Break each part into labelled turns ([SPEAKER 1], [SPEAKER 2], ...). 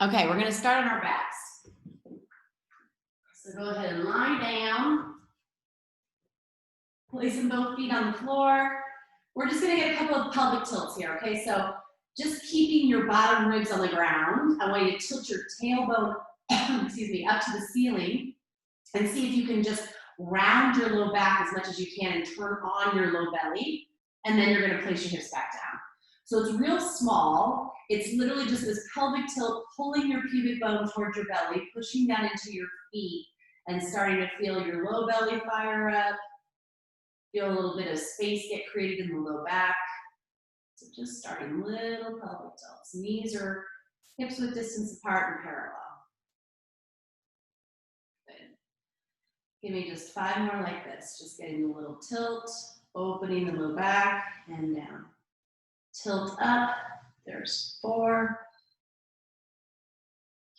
[SPEAKER 1] Okay, we're gonna start on our backs. So go ahead and lie down. Placing both feet on the floor. We're just gonna get a couple of pelvic tilts here, okay? So just keeping your bottom ribs on the ground. I want you to tilt your tailbone, excuse me, up to the ceiling and see if you can just round your low back as much as you can and turn on your low belly. And then you're gonna place your hips back down. So it's real small. It's literally just this pelvic tilt, pulling your pubic bone towards your belly, pushing down into your feet, and starting to feel your low belly fire up. Feel a little bit of space get created in the low back. So just starting little pelvic tilts. Knees or hips with distance apart and parallel. Good. Give me just 5 more like this. Just getting a little tilt, opening the low back and down. Tilt up. There's 4.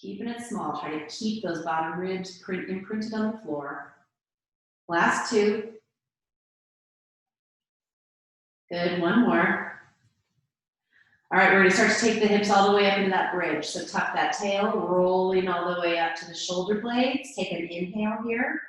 [SPEAKER 1] Keeping it small. Try to keep those bottom ribs imprinted on the floor. Last 2. Good, 1 more. All right, we're gonna start to take the hips all the way up into that bridge. So tuck that tail, rolling all the way up to the shoulder blades. Take an inhale here.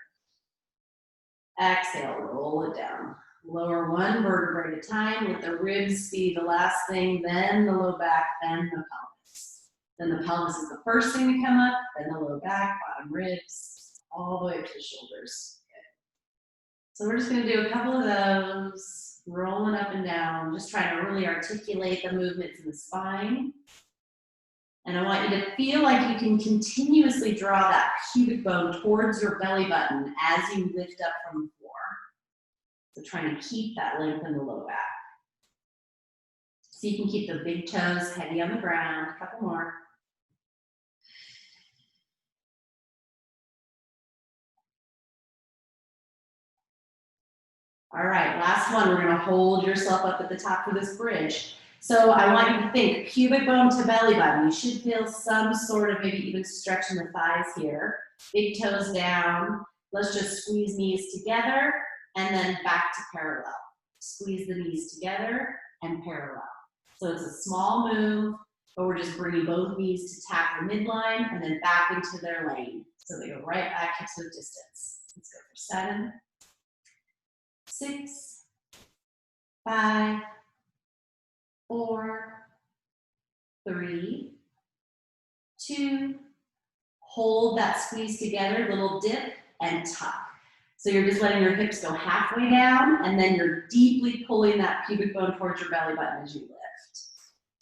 [SPEAKER 1] Exhale, roll it down. Lower 1 vertebrae at a time. Let the ribs be the last thing, then the low back, then the pelvis. Then the pelvis is the first thing to come up, then the low back, bottom ribs, all the way up to the shoulders. Good. So we're just gonna do a couple of those. Rolling up and down, just trying to really articulate the movements in the spine. And I want you to feel like you can continuously draw that pubic bone towards your belly button as you lift up from the floor. So trying to keep that length in the low back. So you can keep the big toes heavy on the ground. A couple more. All right, last one. We're gonna hold yourself up at the top of this bridge. So I want you to think pubic bone to belly button. You should feel some sort of maybe even stretch in the thighs here. Big toes down. Let's just squeeze knees together and then back to parallel. Squeeze the knees together and parallel. So it's a small move, but we're just bringing both knees to tap the midline and then back into their lane. So they go right back hips with distance. Let's go for 7, 6, 5, 4, 3, 2, hold that squeeze together, little dip and tuck. So you're just letting your hips go halfway down and then you're deeply pulling that pubic bone towards your belly button as you lift.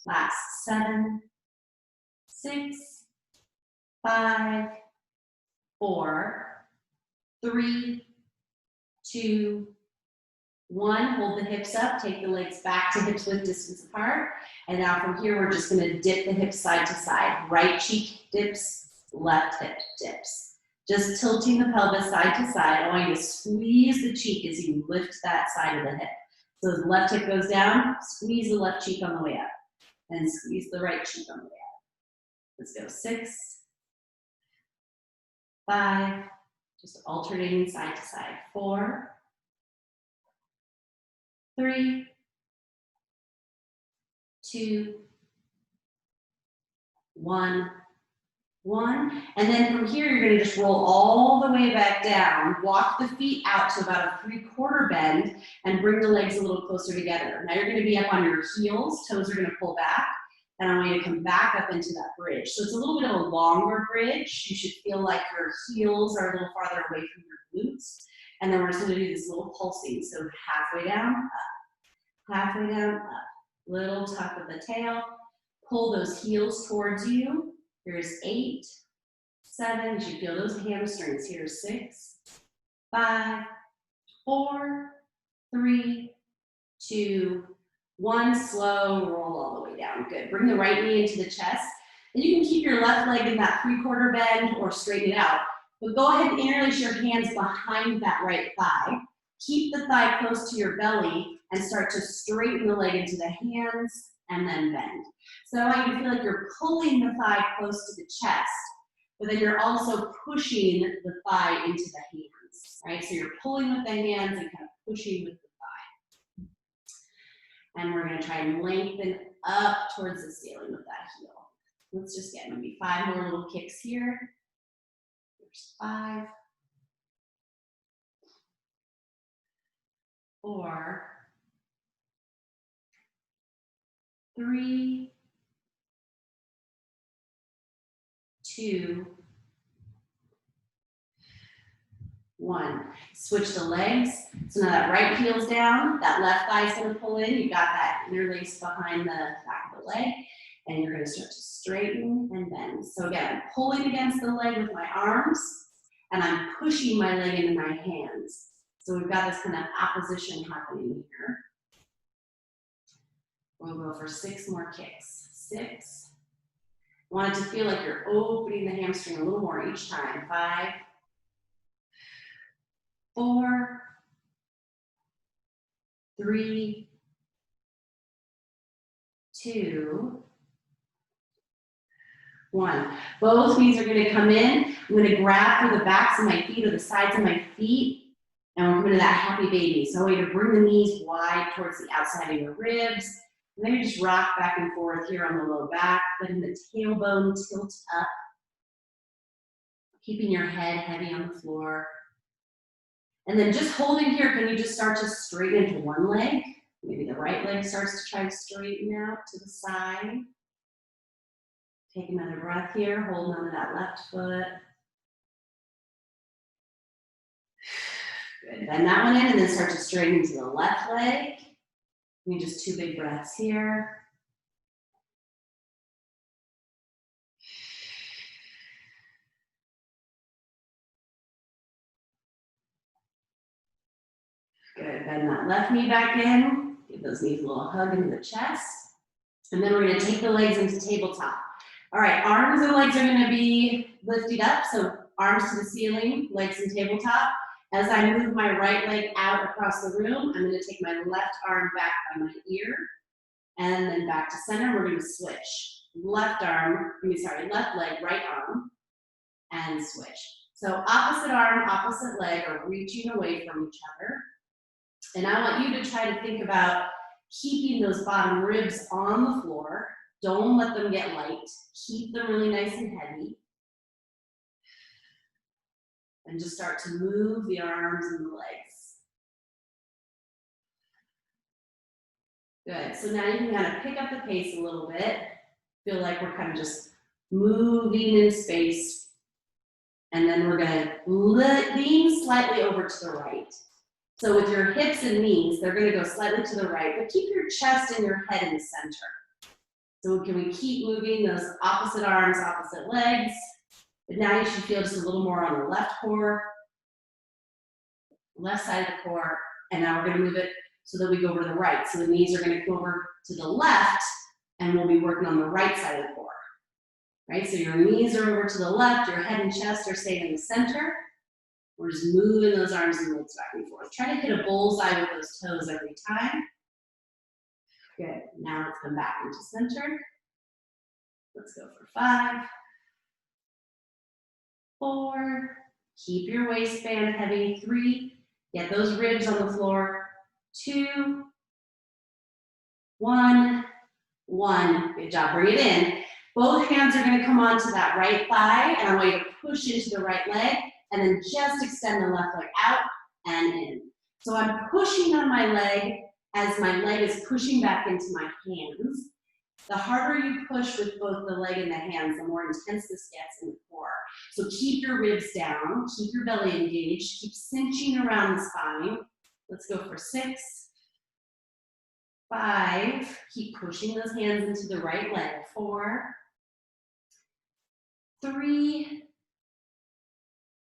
[SPEAKER 1] Last 7, 6, 5, 4, 3, 2, 1, hold the hips up, take the legs back to hips width distance apart. And now from here, we're just gonna dip the hips side to side. Right cheek dips, left hip dips. Just tilting the pelvis side to side. I want you to squeeze the cheek as you lift that side of the hip. So as the left hip goes down, squeeze the left cheek on the way up. And squeeze the right cheek on the way up. Let's go 6, 5, just alternating side to side. 4, 3, 2, 1, 1. And then from here, you're gonna just roll all the way back down, walk the feet out to about a 3/4 bend and bring the legs a little closer together. Now you're gonna be up on your heels, toes are gonna pull back, and I want you to come back up into that bridge. So it's a little bit of a longer bridge. You should feel like your heels are a little farther away from your glutes. And then we're just gonna do this little pulsing. So halfway down, up. Halfway down, up. Little tuck of the tail. Pull those heels towards you. Here's 8, 7. You should feel those hamstrings. Here's 6, 5, 4, 3, 2, 1. Slow roll all the way down. Good. Bring the right knee into the chest. And you can keep your left leg in that 3/4 bend or straighten it out. But go ahead and interlace your hands behind that right thigh. Keep the thigh close to your belly and start to straighten the leg into the hands and then bend. So I want you to feel like you're pulling the thigh close to the chest, but then you're also pushing the thigh into the hands, right? So you're pulling with the hands and kind of pushing with the thigh. And we're gonna try and lengthen up towards the ceiling with that heel. Let's just get maybe 5 more little kicks here. There's 5, 4, 3, 2, 1. Switch the legs. So now that right heel's down, that left thigh's gonna pull in. You've got that interlace behind the back of the leg, and you're gonna start to straighten and bend. So again, I'm pulling against the leg with my arms, and I'm pushing my leg into my hands. So we've got this kind of opposition happening here. We'll go for 6 more kicks. 6. Want it to feel like you're opening the hamstring a little more each time. 5, 4, 3, 2, 1. Both knees are going to come in. I'm going to grab for the backs of my feet or the sides of my feet, and we're coming to that happy baby. So I want you to bring the knees wide towards the outside of your ribs. And then you just rock back and forth here on the low back, letting the tailbone tilt up, keeping your head heavy on the floor. And then just holding here, can you just start to straighten into one leg? Maybe the right leg starts to try to straighten out to the side. Take another breath here, holding on to that left foot. Good, bend that one in and then start to straighten to the left leg. Maybe just 2 big breaths here. Good, bend that left knee back in. Give those knees a little hug into the chest. And then we're gonna take the legs into tabletop. All right, arms and legs are gonna be lifted up. So arms to the ceiling, legs in tabletop. As I move my right leg out across the room, I'm gonna take my left arm back by my ear and then back to center. We're gonna switch. Left leg, right arm, and switch. So opposite arm, opposite leg are reaching away from each other. And I want you to try to think about keeping those bottom ribs on the floor. Don't let them get light. Keep them really nice and heavy. And just start to move the arms and the legs. Good, so now you can kind of pick up the pace a little bit. Feel like we're kind of just moving in space. And then we're gonna lean slightly over to the right. So with your hips and knees, they're gonna go slightly to the right, but keep your chest and your head in the center. So can we keep moving those opposite arms, opposite legs? But now you should feel just a little more on the left core, left side of the core, and now we're gonna move it so that we go over to the right. So the knees are gonna go over to the left, and we'll be working on the right side of the core. Right, so your knees are over to the left, your head and chest are staying in the center. We're just moving those arms and legs back and forth. Try to hit a bullseye with those toes every time. Good, now let's come back into center. Let's go for 5, 4, keep your waistband heavy. 3, get those ribs on the floor. 2, 1, 1. Good job, bring it in. Both hands are gonna come onto that right thigh, and I want you to push into the right leg, and then just extend the left leg out and in. So I'm pushing on my leg as my leg is pushing back into my hands. The harder you push with both the leg and the hands, the more intense this gets in the core. So keep your ribs down, keep your belly engaged, keep cinching around the spine. Let's go for 6, 5, keep pushing those hands into the right leg. 4, 3,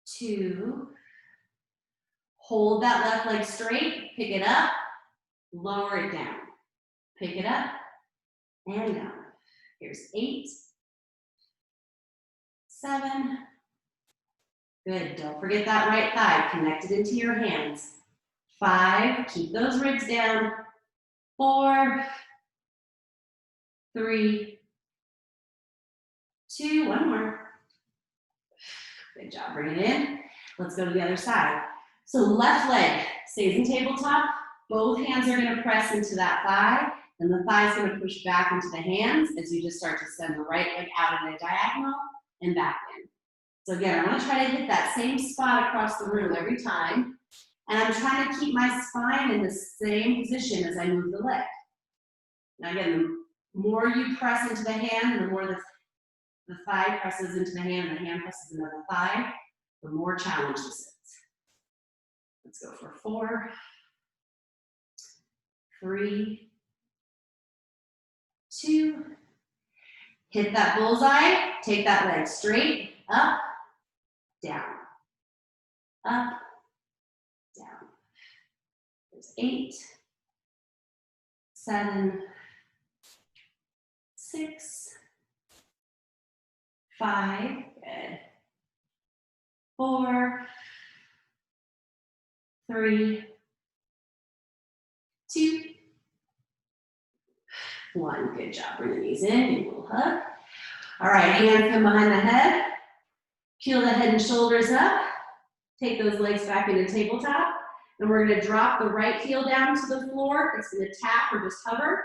[SPEAKER 1] 2, hold that left leg straight, pick it up, lower it down. Pick it up and down. Here's 8, 7, good, don't forget that right thigh, connect it into your hands. 5, keep those ribs down. 4, 3, 2, one more. Good job, bring it in. Let's go to the other side. So left leg stays in tabletop. Both hands are gonna press into that thigh, And the thigh's gonna push back into the hands as you just start to send the right leg out in a diagonal and back in. So again, I wanna try to hit that same spot across the room every time. And I'm trying to keep my spine in the same position as I move the leg. Now again, the more you press into the hand, the more the thigh presses into the hand presses into the thigh, the more challenge this is. Let's go for 4, 3, 2. Hit that bullseye, take that leg straight, up, down, up, down. There's 8, 7, 6, 5, good. 4, 3, 2, 1. Good job. Bring the knees in, a little hug. All right, hands come behind the head. Peel the head and shoulders up. Take those legs back into tabletop. And we're gonna drop the right heel down to the floor. It's gonna tap or just hover.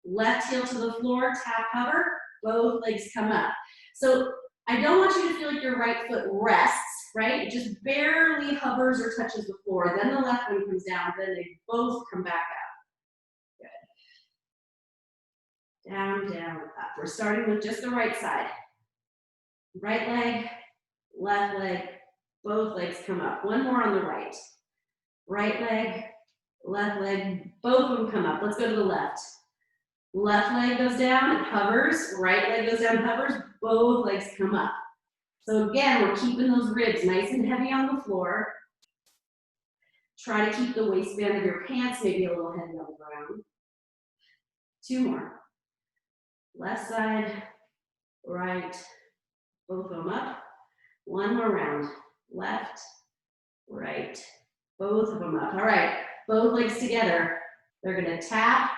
[SPEAKER 1] Left heel to the floor, tap, hover. Both legs come up. So I don't want you to feel like your right foot rests, right? It just barely hovers or touches the floor. Then the left one comes down, then they both come back up. Good. Down, down, up. We're starting with just the right side. Right leg, left leg, both legs come up. One more on the right. Right leg, left leg, both of them come up. Let's go to the left. Left leg goes down, it hovers. Right leg goes down, hovers. Both legs come up. So again, we're keeping those ribs nice and heavy on the floor. Try to keep the waistband of your pants maybe a little heavy on the ground. 2 more. Left side, right, both of them up. 1 more round. Left, right, both of them up. All right, both legs together. They're gonna tap,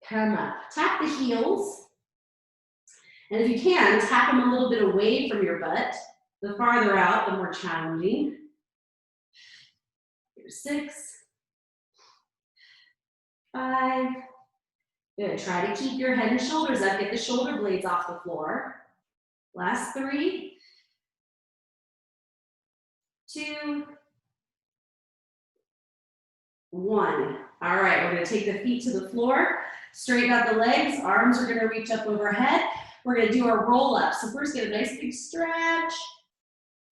[SPEAKER 1] come up. Tap the heels. And if you can, tap them a little bit away from your butt. The farther out, the more challenging. Here's 6, 5. Good, try to keep your head and shoulders up. Get the shoulder blades off the floor. Last 3, 2, 1. All right, we're gonna take the feet to the floor. Straighten out the legs, arms are gonna reach up overhead. We're gonna do our roll up. So first get a nice big stretch.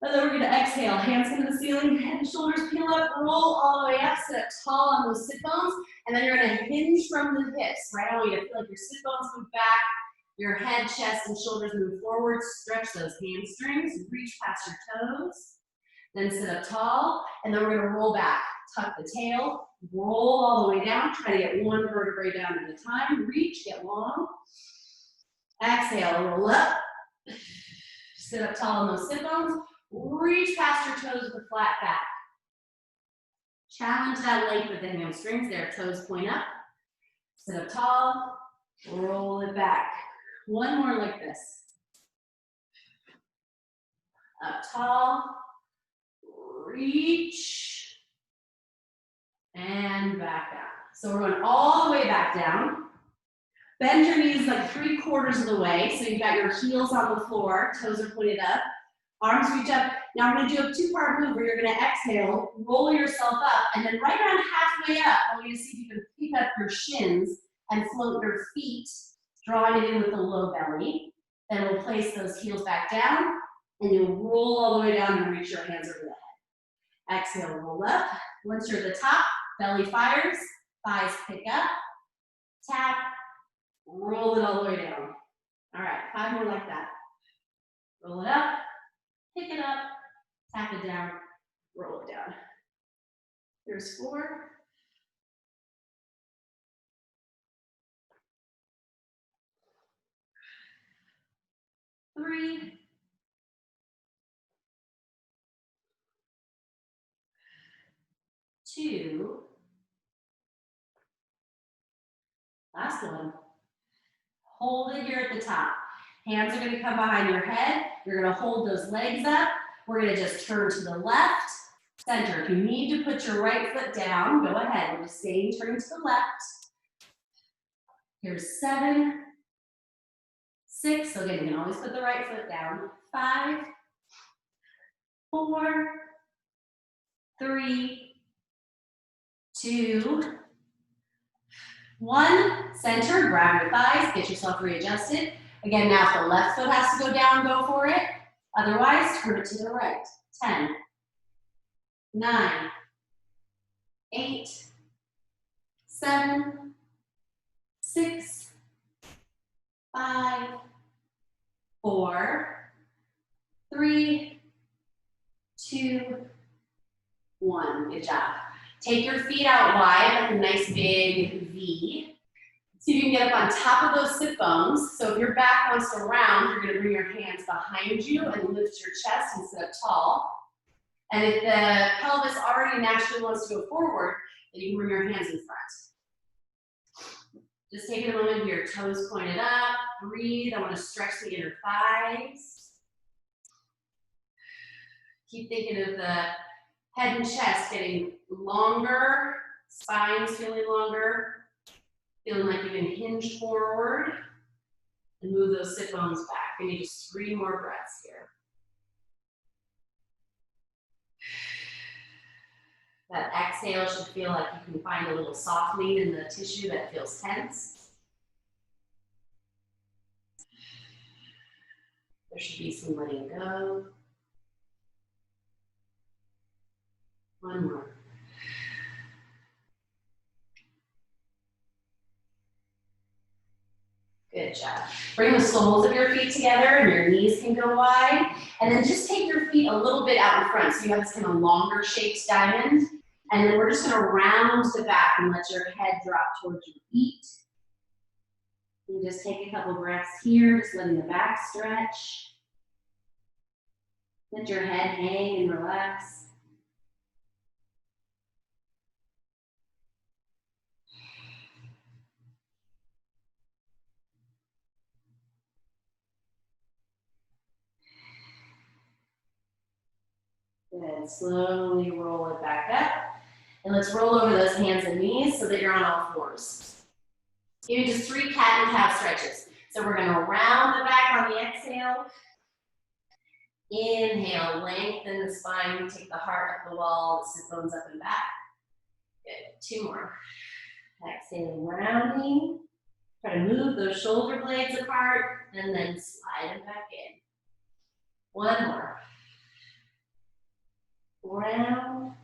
[SPEAKER 1] And then we're gonna exhale, hands come to the ceiling, head and shoulders peel up, roll all the way up, sit up tall on those sit bones, and then you're gonna hinge from the hips, right? I want you to feel like your sit bones move back, your head, chest, and shoulders move forward, stretch those hamstrings, reach past your toes, then sit up tall, and then we're gonna roll back, tuck the tail, roll all the way down, try to get 1 vertebrae down at a time, reach, get long, exhale, roll up, sit up tall on those sit bones, reach past your toes with a flat back. Challenge that length of the hamstrings there, toes point up. Sit up tall, roll it back. 1 more like this. Up tall, reach, and back down. So we're going all the way back down. Bend your knees like 3/4 of the way. So you've got your heels on the floor, toes are pointed up. Arms reach up. Now we're going to do a 2-part move where you're going to exhale, roll yourself up, and then right around halfway up, I want you to see if you can pick up your shins and float your feet, drawing it in with the low belly. Then we'll place those heels back down, and you'll roll all the way down and reach your hands over the head. Exhale, roll up. Once you're at the top, belly fires, thighs pick up, tap, roll it all the way down. All right, 5 more like that. Roll it up. Pick it up, tap it down, roll it down. Here's 4. 3. 2. Last one. Hold it here at the top. Hands are going to come behind your head. You're going to hold those legs up. We're going to just turn to the left, center. If you need to put your right foot down, go ahead. We're just staying turning to the left. Here's 7, 6. So again, you can always put the right foot down. 5, 4, 3, 2, 1. Center, grab your thighs, get yourself readjusted. Again, now if the left foot has to go down, go for it. Otherwise, turn it to the right. 10, 9, 8, 7, 6, 5, 4, 3, 2, 1. Good job. Take your feet out wide, like a nice big V. See if you can get up on top of those sit bones. So if your back wants to round, you're going to bring your hands behind you and lift your chest and sit up tall. And if the pelvis already naturally wants to go forward, then you can bring your hands in front. Just take a moment with your toes pointed up. Breathe. I want to stretch the inner thighs. Keep thinking of the head and chest getting longer, spine's feeling longer, feeling like you can hinge forward and move those sit bones back. We need just 3 more breaths here. That exhale should feel like you can find a little softening in the tissue that feels tense. There should be some letting go. 1 more. Good job. Bring the soles of your feet together and your knees can go wide. And then just take your feet a little bit out in front so you have this kind of longer shaped diamond. And then we're just going to round the back and let your head drop towards your feet. And just take a couple breaths here, just letting the back stretch. Let your head hang and relax. Good. Slowly roll it back up. And let's roll over those hands and knees so that you're on all fours. Give me just 3 cat and cow stretches. So we're going to round the back on the exhale. Inhale, lengthen the spine, take the heart up the wall, sit bones up and back. Good. 2 more. Exhale, rounding. Try to move those shoulder blades apart and then slide them back in. 1 more. Round.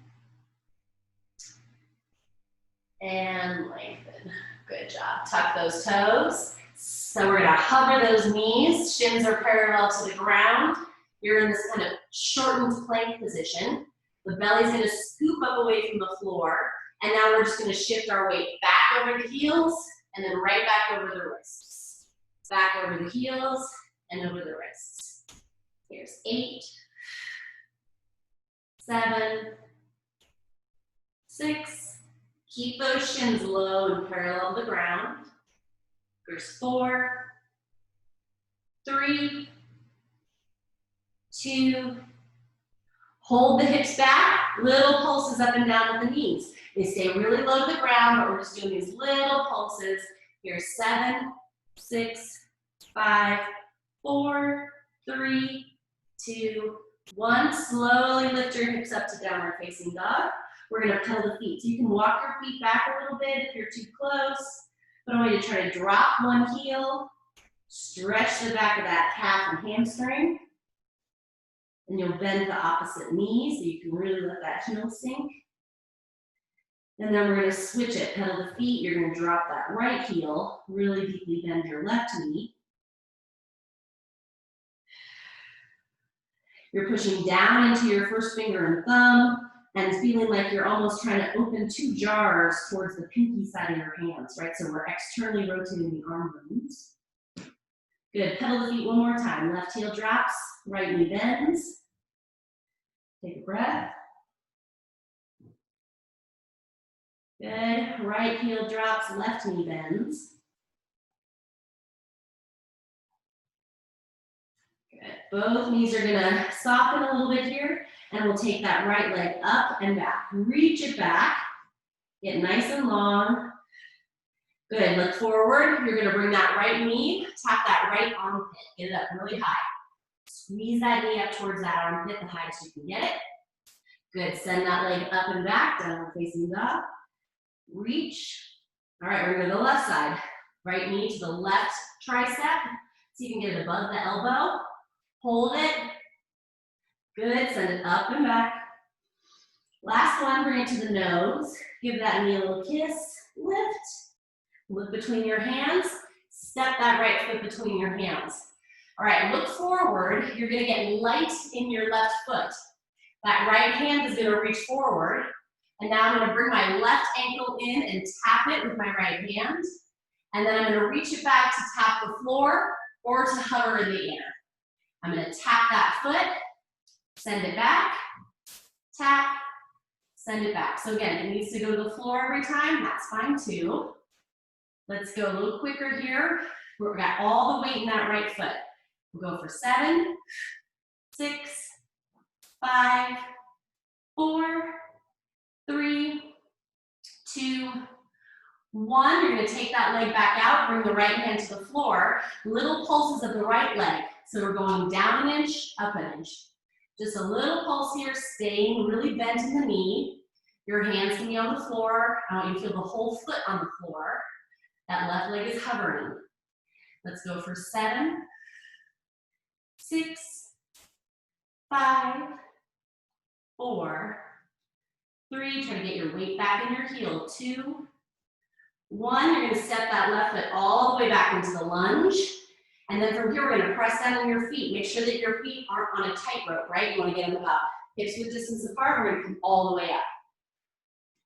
[SPEAKER 1] And lengthen. Good job. Tuck those toes. So we're going to hover those knees. Shins are parallel to the ground. You're in this kind of shortened plank position. The belly's going to scoop up away from the floor. And now we're just going to shift our weight back over the heels and then right back over the wrists. Back over the heels and over the wrists. Here's 8, 7, 6. Keep those shins low and parallel to the ground. Here's 4, 3, 2. Hold the hips back. Little pulses up and down at the knees. They stay really low to the ground, but we're just doing these little pulses. Here's 7, 6, 5, 4, 3, 2, 1. Slowly lift your hips up to downward facing dog. We're going to pedal the feet. So you can walk your feet back a little bit if you're too close. But I want you to try to drop one heel, stretch the back of that calf and hamstring. And you'll bend the opposite knee so you can really let that heel sink. And then we're going to switch it, pedal the feet. You're going to drop that right heel, really deeply bend your left knee. You're pushing down into your first finger and thumb and feeling like you're almost trying to open 2 jars towards the pinky side of your hands, right? So we're externally rotating the arm bones. Good, pedal the feet one more time. Left heel drops, right knee bends. Take a breath. Good, right heel drops, left knee bends. Good, both knees are gonna soften a little bit here, and we'll take that right leg up and back. Reach it back, get nice and long, Good, look forward. You're gonna bring that right knee, tap that right armpit. Get it up really high. Squeeze that knee up towards that armpit, the highest you can get it. Good, send that leg up and back, downward facing dog. Reach. All right, we're gonna go to the left side. Right knee to the left tricep. So you can get it above the elbow. Hold it. Good, send it up and back. Last one, bring it to the nose. Give that knee a little kiss. Lift. Look between your hands. Step that right foot between your hands. All right, look forward. You're gonna get light in your left foot. That right hand is gonna reach forward. And now I'm gonna bring my left ankle in and tap it with my right hand. And then I'm gonna reach it back to tap the floor or to hover in the air. I'm gonna tap that foot, send it back, tap, send it back. So again, it needs to go to the floor every time, that's fine too. Let's go a little quicker here. We've got all the weight in that right foot. We'll go for 7, 6, 5, 4, 3, 2, 1. You're gonna take that leg back out, bring the right hand to the floor. Little pulses of the right leg. So we're going down an inch, up an inch. Just a little pulse here, staying really bent in the knee. Your hands can be on the floor. I want you to feel the whole foot on the floor. That left leg is hovering. Let's go for 7, 6, 5, 4, 3. Try to get your weight back in your heel. 2, 1. You're going to step that left foot all the way back into the lunge. And then from here, we're going to press down on your feet. Make sure that your feet aren't on a tightrope, right? You want to get them about hips width distance apart. We're going to come all the way up.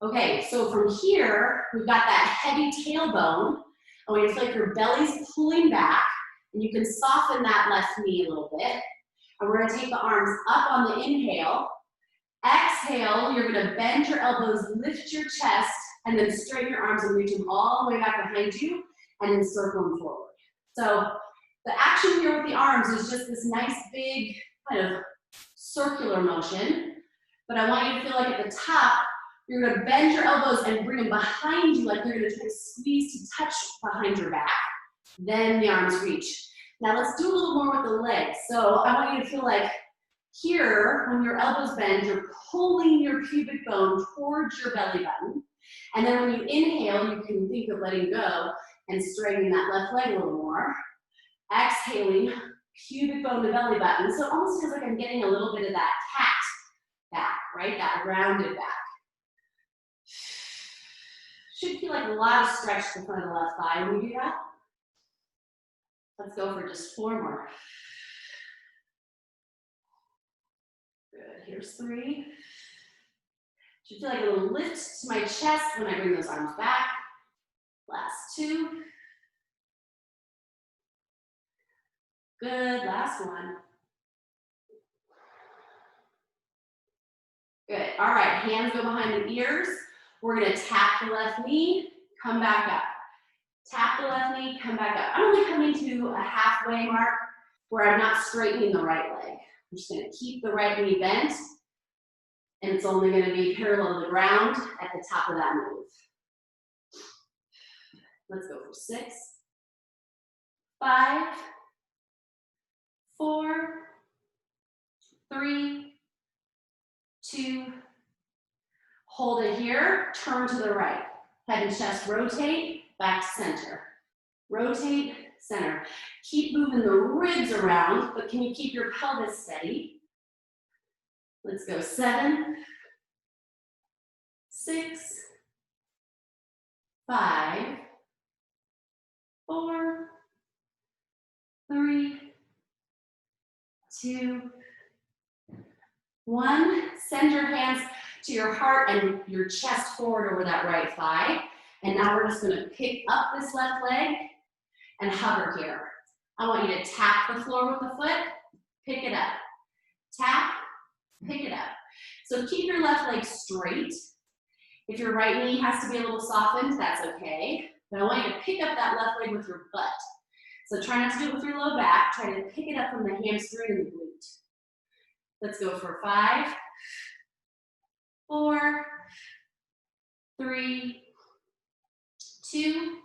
[SPEAKER 1] Okay, so from here, we've got that heavy tailbone. I want you to feel like your belly's pulling back, and you can soften that left knee a little bit. And we're gonna take the arms up on the inhale. Exhale, you're gonna bend your elbows, lift your chest, and then straighten your arms and reach them all the way back behind you, and then circle them forward. So the action here with the arms is just this nice big kind of circular motion, but I want you to feel like at the top, you're gonna bend your elbows and bring them behind you, like you're gonna try to squeeze to touch behind your back. Then the arms reach. Now let's do a little more with the legs. So I want you to feel like here, when your elbows bend, you're pulling your pubic bone towards your belly button. And then when you inhale, you can think of letting go and straightening that left leg a little more. Exhaling, pubic bone to belly button. So it almost feels like I'm getting a little bit of that cat back, right? That rounded back. Should feel like a lot of stretch to the front of the left thigh when we do that. Let's go for just 4 more. Good, here's 3. Should feel like a little lift to my chest when I bring those arms back. Last 2. Good, last 1. Good, all right, hands go behind the ears. We're gonna tap the left knee, come back up. Tap the left knee, come back up. I'm only coming to a halfway mark where I'm not straightening the right leg. I'm just gonna keep the right knee bent, and it's only gonna be parallel to the ground at the top of that move. Let's go for 6, 5, 4, 3, 2, hold it here, turn to the right. Head and chest rotate, back to center. Rotate, center. Keep moving the ribs around, but can you keep your pelvis steady? Let's go 7, 6, 5, 4, 3, 2, 1. Send your hands to your heart and your chest forward over that right thigh. And now we're just gonna pick up this left leg and hover here. I want you to tap the floor with the foot, pick it up. Tap, pick it up. So keep your left leg straight. If your right knee has to be a little softened, that's okay. But I want you to pick up that left leg with your butt. So try not to do it with your low back. Try to pick it up from the hamstring and the glute. Let's go for 5, 4, 3, 2,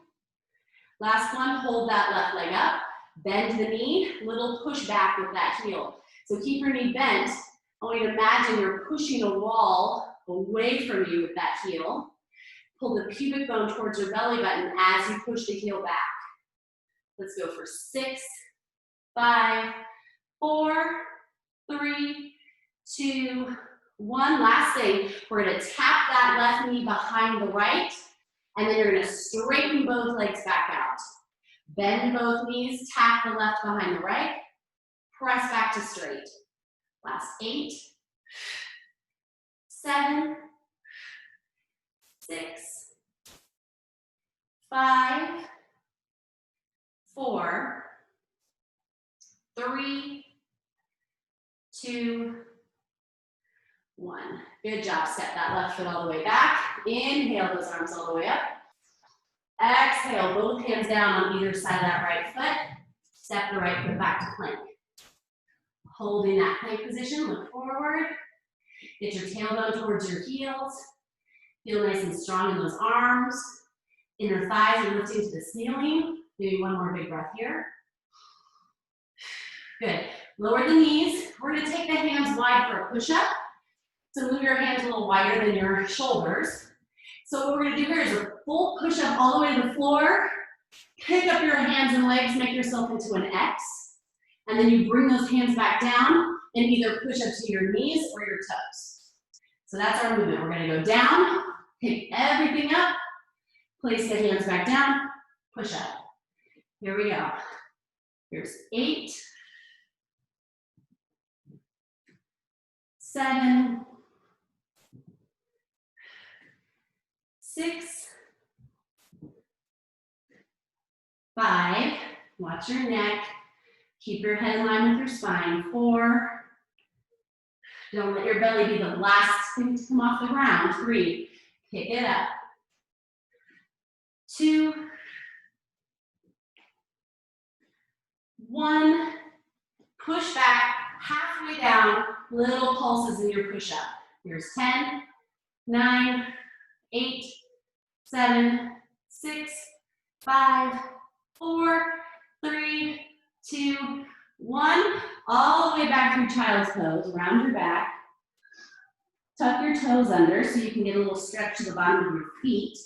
[SPEAKER 1] Last one, hold that left leg up, bend the knee, little push back with that heel. So keep your knee bent. I want you to imagine you're pushing a wall away from you with that heel. Pull the pubic bone towards your belly button as you push the heel back. Let's go for 6, 5, 4, 3, 2, 1. Last thing, we're gonna tap that left knee behind the right, and then you're gonna straighten both legs back out. Bend both knees, tap the left behind the right, press back to straight. Last 8, 7, 6, 5, 4, 3, 2, 1. Good job. Step that left foot all the way back. Inhale those arms all the way up. Exhale, both hands down on either side of that right foot. Step the right foot back to plank. Holding that plank position, look forward. Get your tailbone towards your heels. Feel nice and strong in those arms. Inner thighs are lifting to the ceiling. Maybe one more big breath here. Good. Lower the knees. We're going to take the hands wide for a push-up. So move your hands a little wider than your shoulders. So what we're going to do here is a full push-up all the way to the floor. Pick up your hands and legs, make yourself into an X. And then you bring those hands back down and either push up to your knees or your toes. So that's our movement. We're going to go down, pick everything up, place the hands back down, push up. Here we go. Here's 8, 7, 6, 5, watch your neck, keep your head in line with your spine. 4, don't let your belly be the last thing to come off the ground. 3, pick it up. 2, 1, push back, halfway down, little pulses in your push-up. Here's 10, 9, 8, 7, 6, 5, 4, 3, 2, 1. All the way back through child's pose, around your back. Tuck your toes under so you can get a little stretch to the bottom of your feet.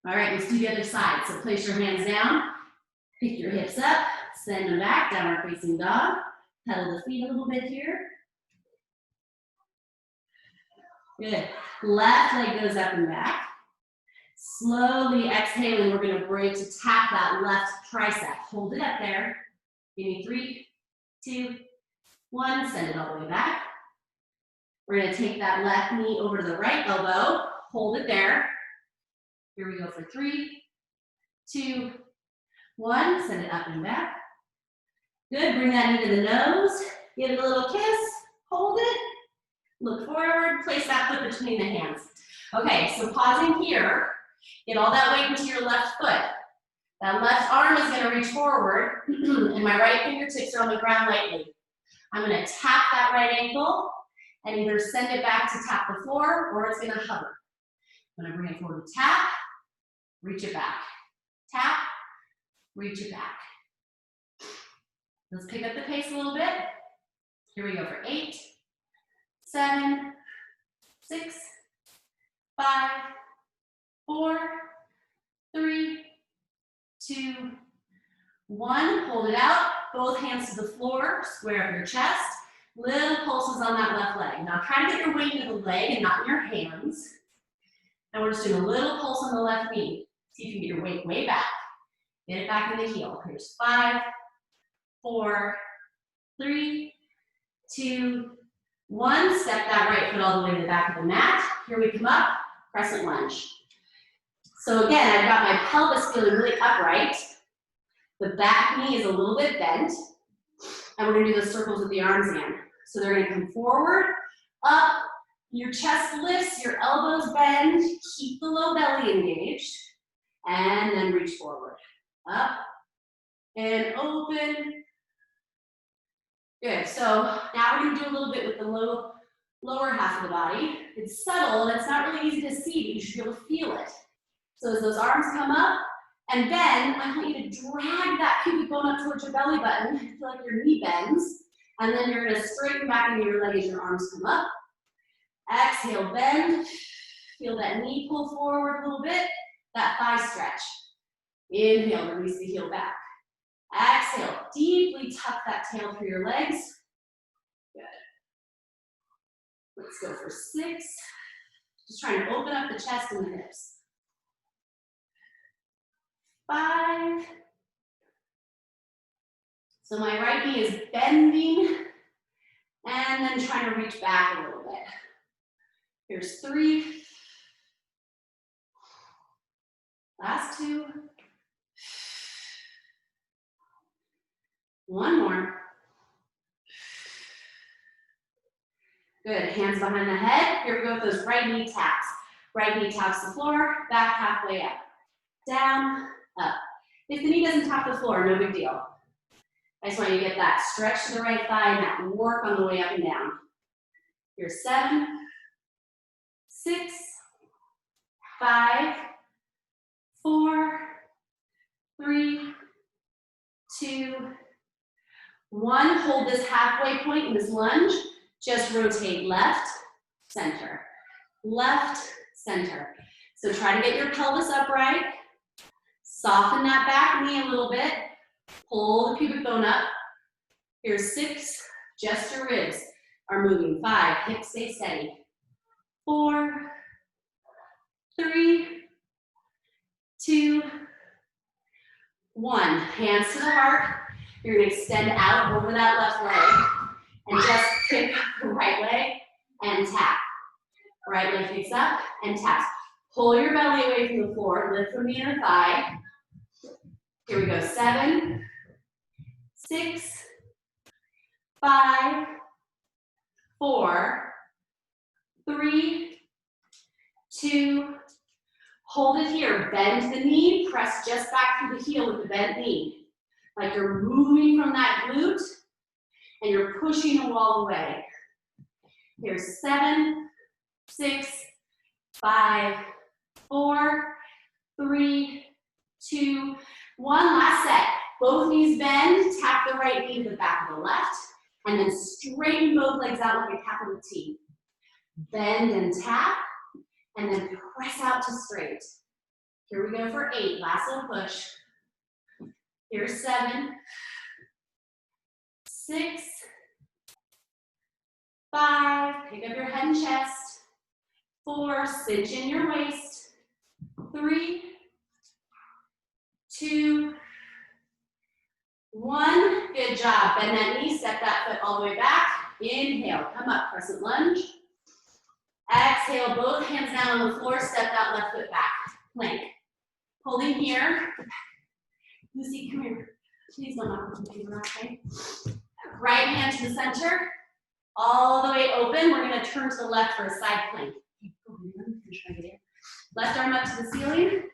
[SPEAKER 1] All right, let's do the other side. So place your hands down, pick your hips up, send them back, downward facing dog. Pedal the feet a little bit here. Good. Left leg goes up and back. Slowly exhaling, we're gonna bring to tap that left tricep. Hold it up there. Give me 3, 2, 1, send it all the way back. We're gonna take that left knee over to the right elbow, hold it there. Here we go for 3, 2, 1, send it up and back. Good, bring that knee to the nose, give it a little kiss, hold it, look forward, place that foot between the hands. Okay, so pausing here, get all that weight into your left foot. That left arm is gonna reach forward, and my right fingertips are on the ground lightly. I'm gonna tap that right ankle, and either send it back to tap the floor, or it's gonna hover. I'm gonna bring it forward to tap, reach it back. Tap, reach it back. Let's pick up the pace a little bit. Here we go for 8, 7, 6, 5, 4, 3, 2, 1. Hold it out. Both hands to the floor. Square up your chest. Little pulses on that left leg. Now try to get your weight into the leg and not in your hands. And we're just doing a little pulse on the left knee. See if you can get your weight way back. Get it back in the heel. Here's 5, 4, 3, 2, 1. Step that right foot all the way to the back of the mat. Here we come up, crescent lunge. So again, I've got my pelvis feeling really upright. The back knee is a little bit bent. And we're gonna do the circles with the arms in. So they're gonna come forward, up, your chest lifts, your elbows bend, keep the low belly engaged, and then reach forward. Up, and open. Good, so now we're gonna do a little bit with the low lower half of the body. It's subtle and it's not really easy to see, but you should be able to feel it. So as those arms come up and bend, I want you to drag that pubic bone up towards your belly button, feel like your knee bends, and then you're gonna straighten back into your leg as your arms come up. Exhale, bend. Feel that knee pull forward a little bit, that thigh stretch. Inhale, release the heel back. Exhale, deeply tuck that tail through your legs. Good. Let's go for 6. Just trying to open up the chest and the hips. 5. So my right knee is bending and then trying to reach back a little bit. Here's 3. Last 2. 1 more. Good, hands behind the head. Here we go with those right knee taps. Right knee taps the floor, back halfway up. Down, up. If the knee doesn't tap the floor, no big deal. I just want you to get that stretch to the right thigh and that work on the way up and down. Here's 7, 6, 5, 4, 3, 2, 1. Hold this halfway point in this lunge. Just rotate left, center, left, center. So try to get your pelvis upright. Soften that back knee a little bit. Pull the pubic bone up. Here's 6. Just your ribs are moving. 5. Hips stay steady. 4, 3, 2, 1. Hands to the heart. You're going to extend out over that left leg and just kick the right leg and tap. Right leg kicks up and taps. Pull your belly away from the floor. Lift from the inner thigh. Here we go. 7, 6, 5, 4, 3, 2, hold it here. Bend the knee. Press just back through the heel with the bent knee. Like you're moving from that glute and you're pushing the wall away. Here's 7, 6, 5, 4, 3, 2, 1. Last set. Both knees bend. Tap the right knee to the back of the left. And then straighten both legs out like a capital T. Bend and tap. And then press out to straight. Here we go for 8. Last little push. Here's 7, 6, 5, pick up your head and chest. 4, cinch in your waist. 3, 2, 1. Good job. Bend that knee, step that foot all the way back. Inhale, come up, crescent lunge. Exhale, both hands down on the floor, step that left foot back. Plank. Holding here. Lucy, come here. Please don't knock the finger, okay? Right hand to the center. All the way open. We're going to turn to the left for a side plank. Left arm up to the ceiling.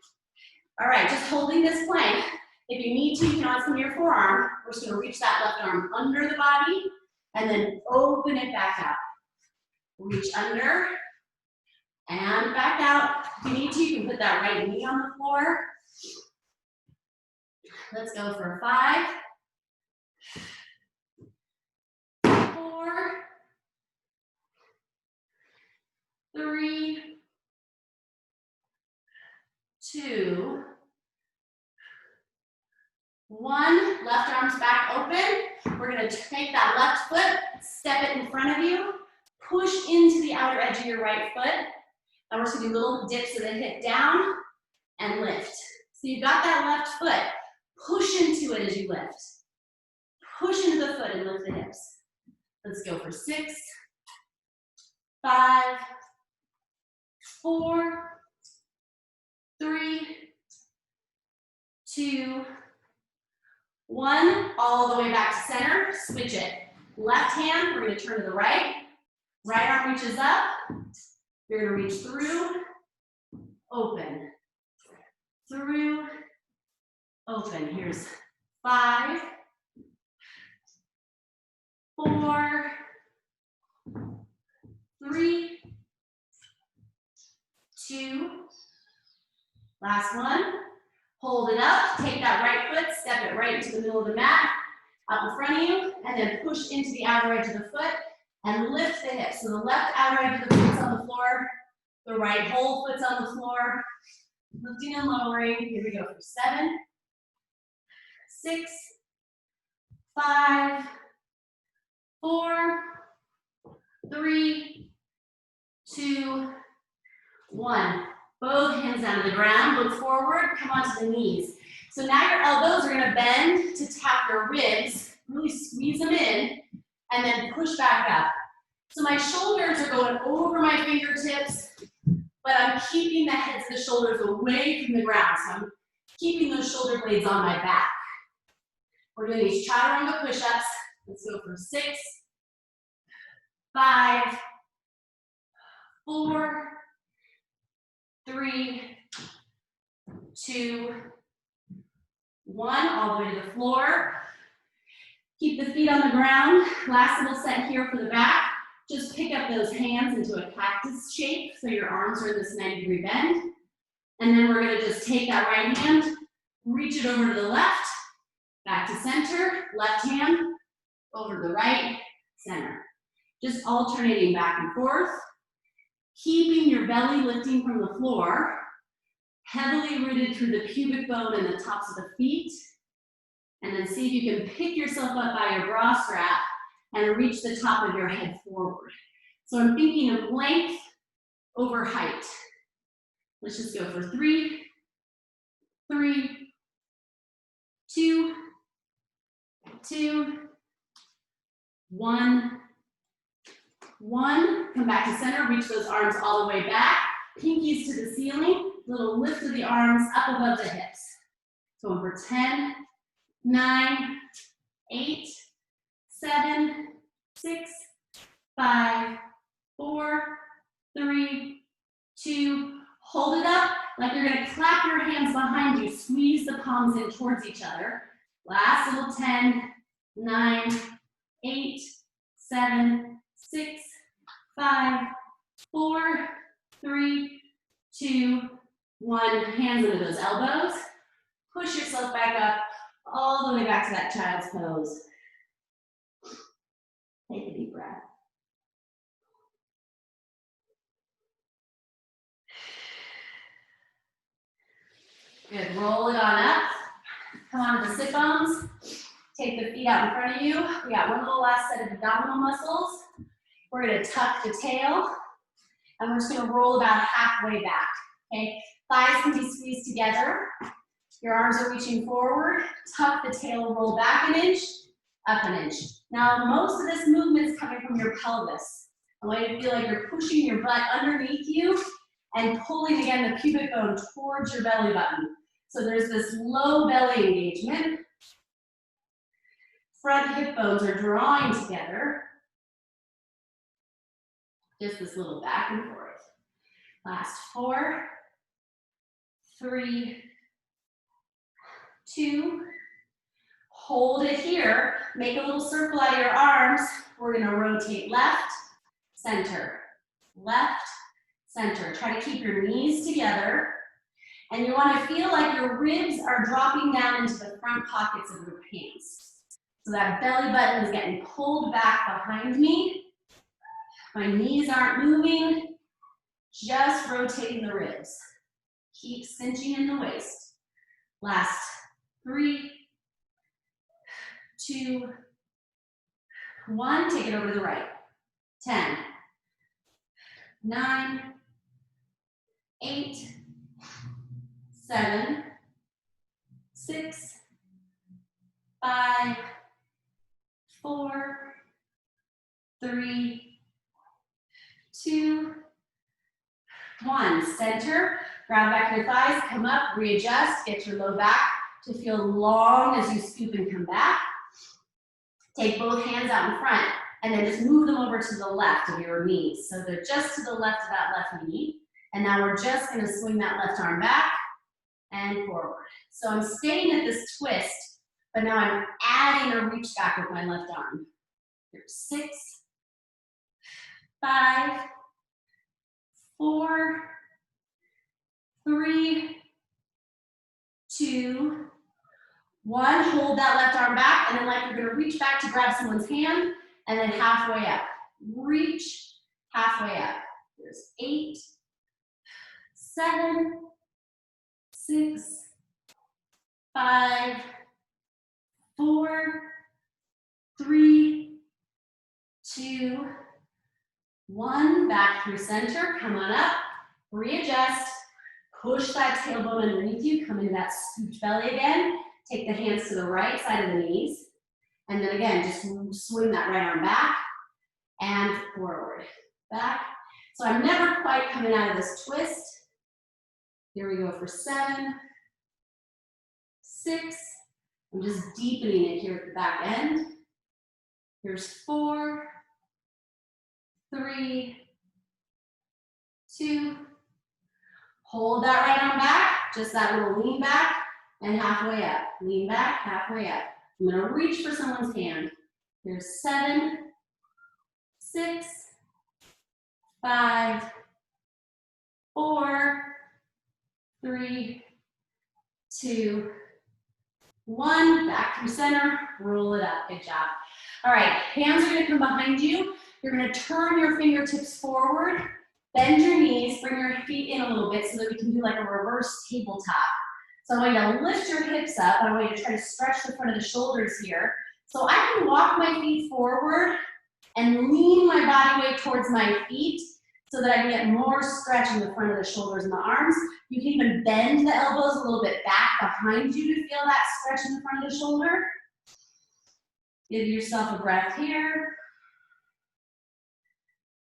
[SPEAKER 1] All right, just holding this plank. If you need to, you can always come to your forearm. We're just going to reach that left arm under the body and then open it back out. Reach under and back out. If you need to, you can put that right knee on the floor. Let's go for 5, 4, 3, 2, 1. Left arm's back open. We're going to take that left foot, step it in front of you, push into the outer edge of your right foot. And we're just going to do little dips of the hip down and lift. So you've got that left foot. Push into it as you lift. Push into the foot and lift the hips. Let's go for 6, 5, 4, 3, 2, 1. All the way back to center. Switch it. Left hand, we're going to turn to the right. Right arm reaches up. You're going to reach through, open, through, open. Here's 5, 4, 3, 2, last one. Hold it up, take that right foot, step it right into the middle of the mat, out in front of you, and then push into the outer edge of the foot and lift the hips. So the left outer edge of the foot's on the floor, the right whole foot's on the floor, lifting and lowering. Here we go for 7, 6, 5, 4, 3, 2, 1. Both hands down to the ground, look forward, come onto the knees. So now your elbows are gonna bend to tap your ribs, really squeeze them in, and then push back up. So my shoulders are going over my fingertips, but I'm keeping the heads of the shoulders away from the ground. So I'm keeping those shoulder blades on my back. We're doing these chaturanga push-ups. Let's go for 6, 5, 4, 3, 2, 1, all the way to the floor. Keep the feet on the ground. Last little set here for the back. Just pick up those hands into a cactus shape so your arms are in this 90-degree bend. And then we're gonna just take that right hand, reach it over to the left, back to center, left hand, over to the right, center. Just alternating back and forth. Keeping your belly lifting from the floor, heavily rooted through the pubic bone and the tops of the feet. And then see if you can pick yourself up by your bra strap and reach the top of your head forward. So I'm thinking of length over height. Let's just go for 3, 3, 2, 2, 1, 1. Come back to center, reach those arms all the way back. Pinkies to the ceiling, little lift of the arms up above the hips. So over 10, 9, 8, 7, 6, 5, 4, 3, 2, hold it up like you're gonna clap your hands behind you, squeeze the palms in towards each other. Last little 10, 9, 8, 7, 6, 5, 4, 3, 2, 1. Hands under those elbows. Push yourself back up all the way back to that child's pose. Take a deep breath. Good, roll it on up. Come onto the sit bones. Take the feet out in front of you. We got one little last set of abdominal muscles. We're gonna tuck the tail, and we're just gonna roll about halfway back, okay? Thighs can be squeezed together. Your arms are reaching forward. Tuck the tail, roll back an inch, up an inch. Now, most of this movement is coming from your pelvis. I want you to feel like you're pushing your butt underneath you and pulling, again, the pubic bone towards your belly button. So there's this low belly engagement. Front hip bones are drawing together. Just this little back and forth. Last 4, 3, 2. Hold it here. Make a little circle out of your arms. We're gonna rotate left, center, left, center. Try to keep your knees together. And you wanna feel like your ribs are dropping down into the front pockets of your pants. So that belly button is getting pulled back behind me. My knees aren't moving, just rotating the ribs. Keep cinching in the waist. Last 3, 2, 1. Take it over to the right. 10, 9, 8, 7, 6, 5, 4, 3, 2, 1. Center, grab back your thighs, come up, readjust, get your low back to feel long as you scoop and come back. Take both hands out in front and then just move them over to the left of your knees. So they're just to the left of that left knee. And now we're just gonna swing that left arm back and forward. So I'm staying at this twist, but now I'm adding a reach back with my left arm. Here's 6, 5, 4, 3, 2, 1. Hold that left arm back, and then like you're gonna reach back to grab someone's hand, and then halfway up. Reach, halfway up. There's 8, 7, 6, 5, 4, 3, 2, 1. Back through center, come on up, readjust, push that tailbone underneath you, come into that scooped belly again, take the hands to the right side of the knees, and then again, just swing that right arm back and forward, back. So I'm never quite coming out of this twist. Here we go for 7, 6, I'm just deepening it here at the back end. Here's 4, 3, 2, hold that right arm back, just that little lean back and halfway up. Lean back, halfway up. I'm gonna reach for someone's hand. Here's 7, 6, 5, 4, 3, 2, 1. Back through center, roll it up, good job. All right, hands are gonna come behind you. You're gonna turn your fingertips forward, bend your knees, bring your feet in a little bit so that we can do like a reverse tabletop. So I want you to lift your hips up. I want you to try to stretch the front of the shoulders here. So I can walk my feet forward and lean my body weight towards my feet so that I can get more stretch in the front of the shoulders and the arms. You can even bend the elbows a little bit back behind you to feel that stretch in the front of the shoulder. Give yourself a breath here.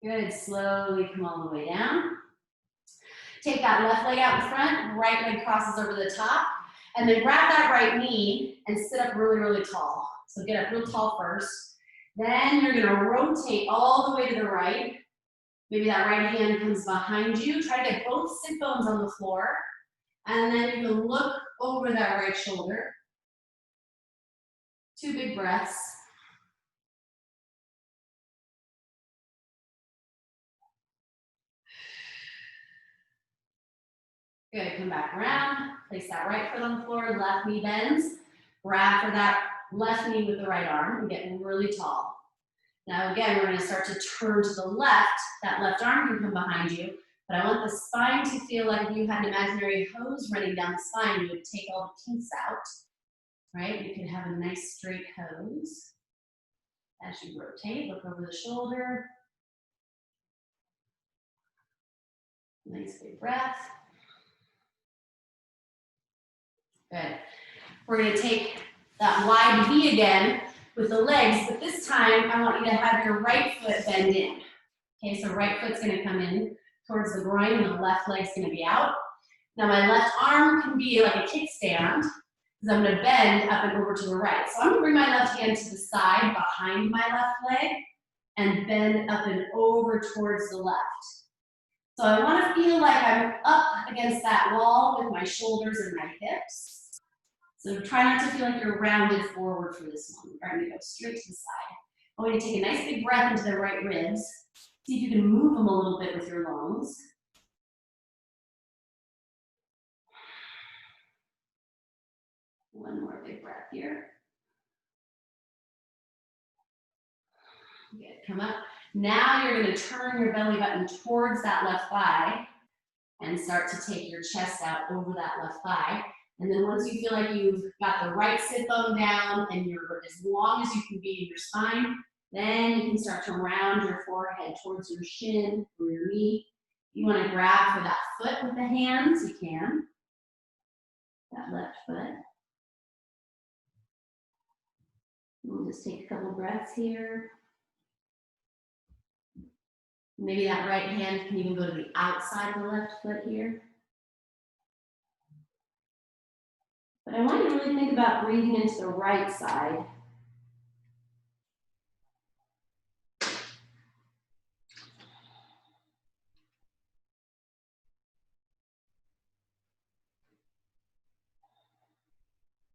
[SPEAKER 1] Good, slowly come all the way down. Take that left leg out in front, right leg crosses over the top, and then grab that right knee and sit up really, really tall. So get up real tall first. Then you're gonna rotate all the way to the right. Maybe that right hand comes behind you. Try to get both sit bones on the floor. And then you can look over that right shoulder. 2 big breaths. Good, come back around, place that right foot on the floor, left knee bends. Grab for that left knee with the right arm and get really tall. Now again, we're gonna start to turn to the left. That left arm can come behind you, but I want the spine to feel like if you had an imaginary hose running down the spine, you would take all the kinks out, right? You could have a nice straight hose. As you rotate, look over the shoulder. Nice big breath. Good. We're going to take that wide V again with the legs, but this time I want you to have your right foot bend in. Okay, so right foot's going to come in towards the groin and the left leg's going to be out. Now my left arm can be like a kickstand because I'm going to bend up and over to the right. So I'm going to bring my left hand to the side behind my left leg and bend up and over towards the left. So I want to feel like I'm up against that wall with my shoulders and my hips. So try not to feel like you're rounded forward for this one. We're going to go straight to the side. I want you to take a nice big breath into the right ribs. See if you can move them a little bit with your lungs. One more big breath here. Good, come up. Now you're going to turn your belly button towards that left thigh and start to take your chest out over that left thigh. And then once you feel like you've got the right sit bone down and you're as long as you can be in your spine, then you can start to round your forehead towards your shin or your knee. You want to grab for that foot with the hands, you can. That left foot. We'll just take a couple breaths here. Maybe that right hand can even go to the outside of the left foot here. But I want you to really think about breathing into the right side.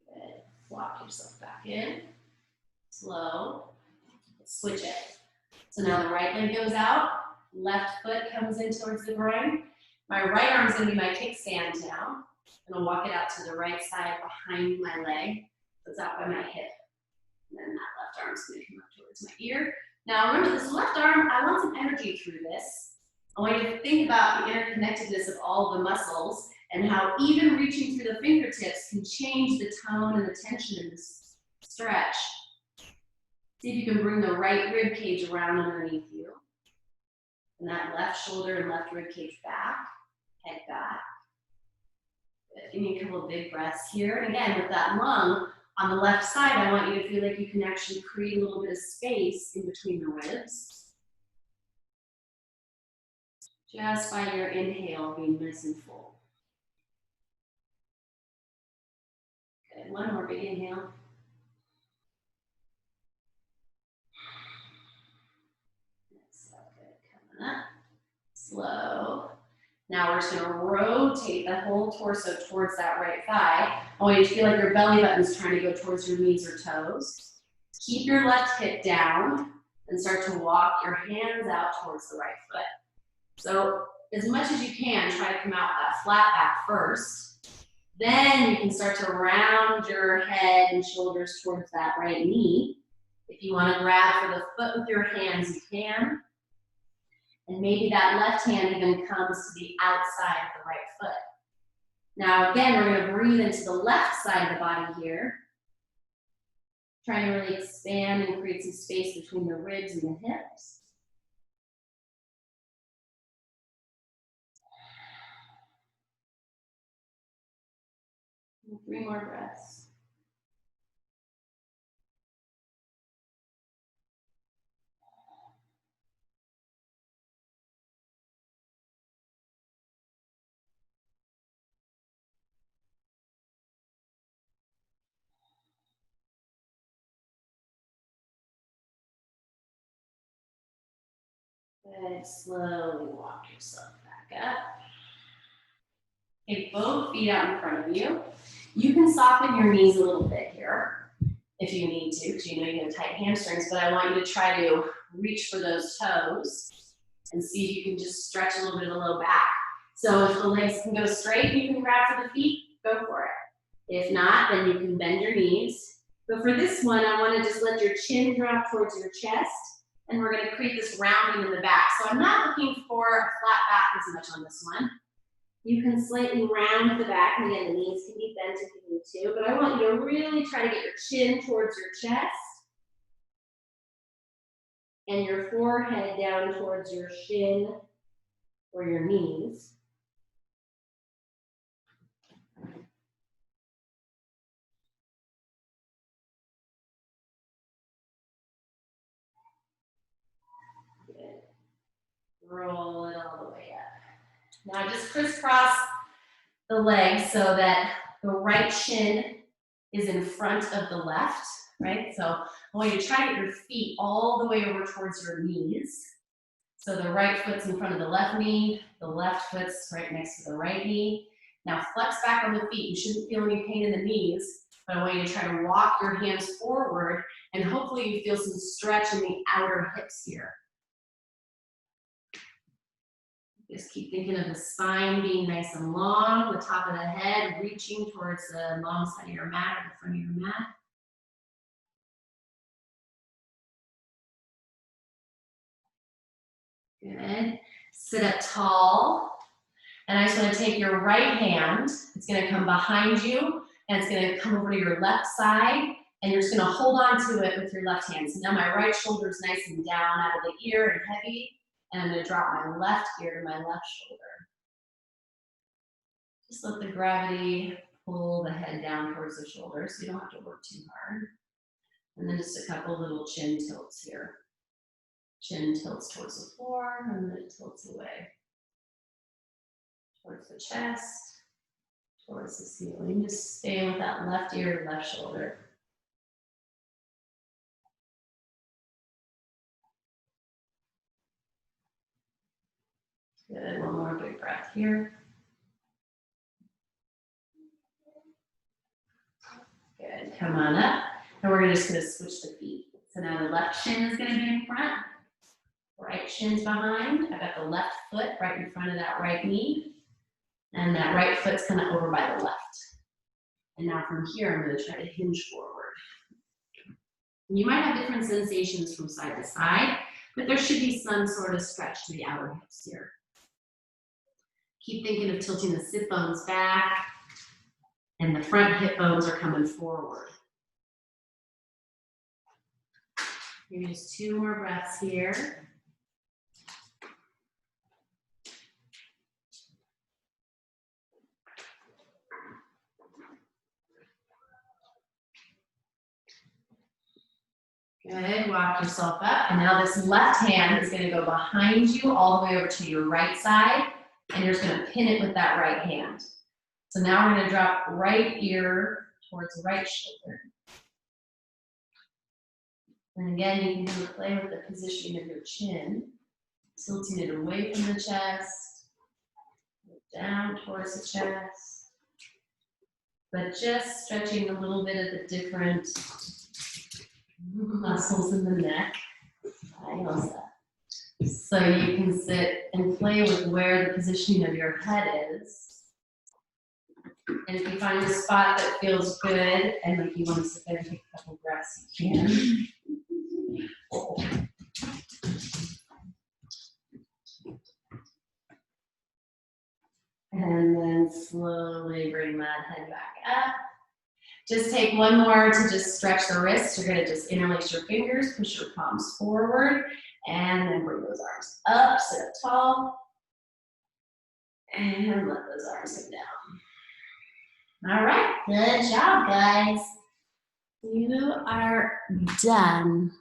[SPEAKER 1] Good. Walk yourself back in. Slow. Switch it. So now the right leg goes out. Left foot comes in towards the groin. My right arm's gonna be my kickstand now. I'm gonna walk it out to the right side behind my leg. So it's out by my hip. And then that left arm's gonna come up towards my ear. Now remember, this left arm, I want some energy through this. I want you to think about the interconnectedness of all the muscles and how even reaching through the fingertips can change the tone and the tension in this stretch. See if you can bring the right rib cage around underneath you. And that left shoulder and left rib cage back, head back. Good. Give me a couple of big breaths here. And again, with that lung on the left side, I want you to feel like you can actually create a little bit of space in between the ribs. Just by your inhale being nice and full. Good. One more big inhale. So good. Coming up. Slow. Now we're just going to rotate the whole torso towards that right thigh. I want you to feel like your belly button's trying to go towards your knees or toes. Keep your left hip down and start to walk your hands out towards the right foot. So as much as you can, try to come out that flat back first. Then you can start to round your head and shoulders towards that right knee. If you want to grab for the foot with your hands, you can. And maybe that left hand even comes to the outside of the right foot. Now again, we're going to breathe into the left side of the body here. Trying to really expand and create some space between the ribs and the hips. 3 more breaths. Good. Slowly walk yourself back up. Take both feet out in front of you. You can soften your knees a little bit here if you need to, because you know you have tight hamstrings, but I want you to try to reach for those toes and see if you can just stretch a little bit of the low back. So if the legs can go straight, you can grab for the feet, go for it. If not, then you can bend your knees. But for this one, I want to just let your chin drop towards your chest, and we're going to create this rounding in the back. So I'm not looking for a flat back as much on this one. You can slightly round the back, and again, the knees can be bent if you need to, but I want you to really try to get your chin towards your chest and your forehead down towards your shin or your knees. Good. Roll it all the way up. Now just crisscross the legs so that the right shin is in front of the left, right? So I want you to try to get your feet all the way over towards your knees. So the right foot's in front of the left knee, the left foot's right next to the right knee. Now flex back on the feet. You shouldn't feel any pain in the knees, but I want you to try to walk your hands forward, and hopefully you feel some stretch in the outer hips here. Just keep thinking of the spine being nice and long, the top of the head reaching towards the long side of your mat or the front of your mat. Good. Sit up tall. And I just want to take your right hand. It's going to come behind you, and it's going to come over to your left side, and you're just going to hold on to it with your left hand. So now my right shoulder is nice and down out of the ear and heavy, and I'm going to drop my left ear to my left shoulder. Just let the gravity pull the head down towards the shoulder so you don't have to work too hard. And then just a couple little chin tilts here. Chin tilts towards the floor, and then it tilts away. Towards the chest, towards the ceiling. Just stay with that left ear, left shoulder. Good, one more big breath here. Good, come on up. And we're just gonna switch the feet. So now the left shin is gonna be in front. Right shin's behind. I've got the left foot right in front of that right knee. And that right foot's kind of over by the left. And now from here, I'm going to try to hinge forward. You might have different sensations from side to side, but there should be some sort of stretch to the outer hips here. Keep thinking of tilting the sit bones back, and the front hip bones are coming forward. Maybe just 2 more breaths here. Good, walk yourself up. And now this left hand is going to go behind you all the way over to your right side, and you're just going to pin it with that right hand. So now we're going to drop right ear towards the right shoulder. And again, you can kind of play with the positioning of your chin, tilting it away from the chest, down towards the chest, but just stretching a little bit of the different muscles in the neck. So you can sit and play with where the positioning of your head is. And if you find a spot that feels good and like you want to sit there and take a couple breaths, you can. And then slowly bring that head back up. Just take one more to just stretch the wrists. You're going to just interlace your fingers, push your palms forward, and then bring those arms up, sit up tall, and let those arms come down. All right, good job, guys. You are done.